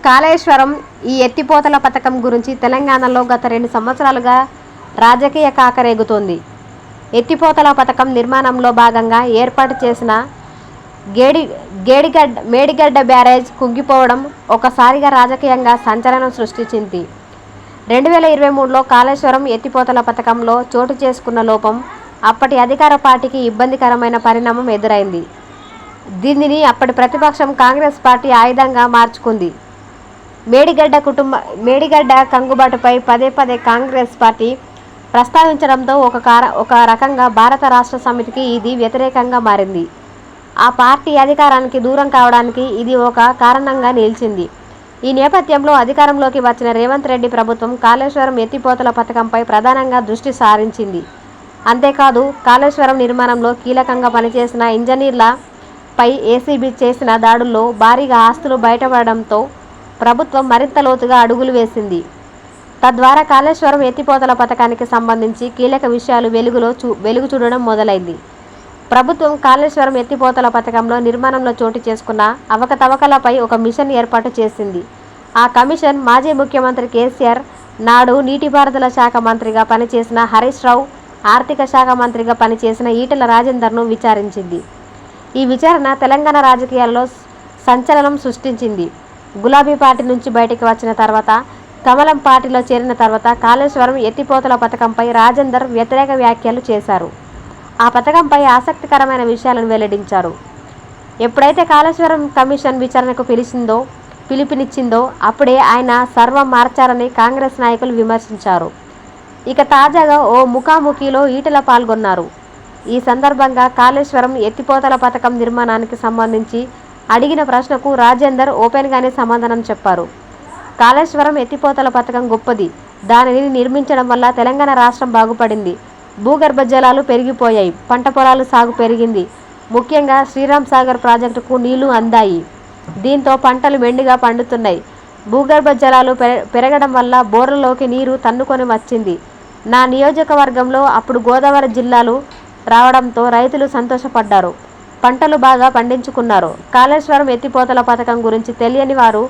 కాళేశ్వరం ఈ ఎత్తిపోతల పథకం గురించి తెలంగాణలో గత 2 సంవత్సరాలుగా రాజకీయ కాకరేగుతోంది. ఎత్తిపోతల పథకం నిర్మాణంలో భాగంగా ఏర్పాటు చేసిన మేడిగడ్డ బ్యారేజ్ కుంగిపోవడం ఒక్కసారిగా రాజకీయంగా సంచలనం సృష్టించింది. 2023లో కాళేశ్వరం ఎత్తిపోతల పథకంలో చోటు చేసుకున్న లోపం అప్పటి అధికార పార్టీకి ఇబ్బందికరమైన పరిణామం ఎదురైంది. దీనిని అప్పటి ప్రతిపక్షం కాంగ్రెస్ పార్టీ ఆయుధంగా మార్చుకుంది. మేడిగడ్డ కంగుబాటుపై పదే పదే కాంగ్రెస్ పార్టీ ప్రస్తావించడంతో ఒక రకంగా భారత రాష్ట్ర సమితికి ఇది వ్యతిరేకంగా మారింది. ఆ పార్టీ అధికారానికి దూరం కావడానికి ఇది ఒక కారణంగా నిలిచింది. ఈ నేపథ్యంలో అధికారంలోకి వచ్చిన రేవంత్ రెడ్డి ప్రభుత్వం కాళేశ్వరం ఎత్తిపోతల పథకంపై ప్రధానంగా దృష్టి సారించింది. అంతేకాదు, కాళేశ్వరం నిర్మాణంలో కీలకంగా పనిచేసిన ఇంజనీర్లపై ఏసీబీ చేసిన దాడుల్లో భారీగా ఆస్తులు బయటపడడంతో ప్రభుత్వం మరింత లోతుగా అడుగులు వేసింది. తద్వారా కాళేశ్వరం ఎత్తిపోతల పథకానికి సంబంధించి కీలక విషయాలు వెలుగు చూడడం మొదలైంది. ప్రభుత్వం కాళేశ్వరం ఎత్తిపోతల పథకంలో నిర్మాణంలో చోటు చేసుకున్న అవకతవకలపై ఒక మిషన్ ఏర్పాటు చేసింది. ఆ కమిషన్ మాజీ ముఖ్యమంత్రి కేసీఆర్, నాడు నీటిపారుదల శాఖ మంత్రిగా పనిచేసిన హరీష్ రావు, ఆర్థిక శాఖ మంత్రిగా పనిచేసిన ఈటెల రాజేందర్ను విచారించింది. ఈ విచారణ తెలంగాణ రాజకీయాల్లో సంచలనం సృష్టించింది. గులాబీ పార్టీ నుంచి బయటికి వచ్చిన తర్వాత, కమలం పార్టీలో చేరిన తర్వాత కాళేశ్వరం ఎత్తిపోతల పథకంపై రాజేందర్ వ్యతిరేక వ్యాఖ్యలు చేశారు. ఆ పథకంపై ఆసక్తికరమైన విషయాలను వెల్లడించారు. ఎప్పుడైతే కాళేశ్వరం కమిషన్ విచారణకు పిలుపునిచ్చిందో అప్పుడే ఆయన సర్వం మార్చారని కాంగ్రెస్ నాయకులు విమర్శించారు. ఇక తాజాగా ఓ ముఖాముఖిలో ఈటెల పాల్గొన్నారు. ఈ సందర్భంగా కాళేశ్వరం ఎత్తిపోతల పథకం నిర్మాణానికి సంబంధించి అడిగిన ప్రశ్నకు రాజేందర్ ఓపెన్గానే సమాధానం చెప్పారు. కాళేశ్వరం ఎత్తిపోతల పథకం గొప్పది. దానిని నిర్మించడం వల్ల తెలంగాణ రాష్ట్రం బాగుపడింది. భూగర్భ జలాలు పెరిగిపోయాయి. పంట పొలాలు సాగు పెరిగింది. ముఖ్యంగా శ్రీరామ్ సాగర్ ప్రాజెక్టుకు నీళ్లు అందాయి. దీంతో పంటలు మెండుగా పండుతున్నాయి. భూగర్భ జలాలు పెరగడం వల్ల బోర్లలోకి నీరు తన్నుకొని వచ్చింది. నా నియోజకవర్గంలో అప్పుడు గోదావరి జిల్లాలు రావడంతో రైతులు సంతోషపడ్డారు. పంటలు బాగా పండించుకున్నారు. కాళేశ్వరం ఎత్తిపోతల పథకం గురించి తెలియని వారు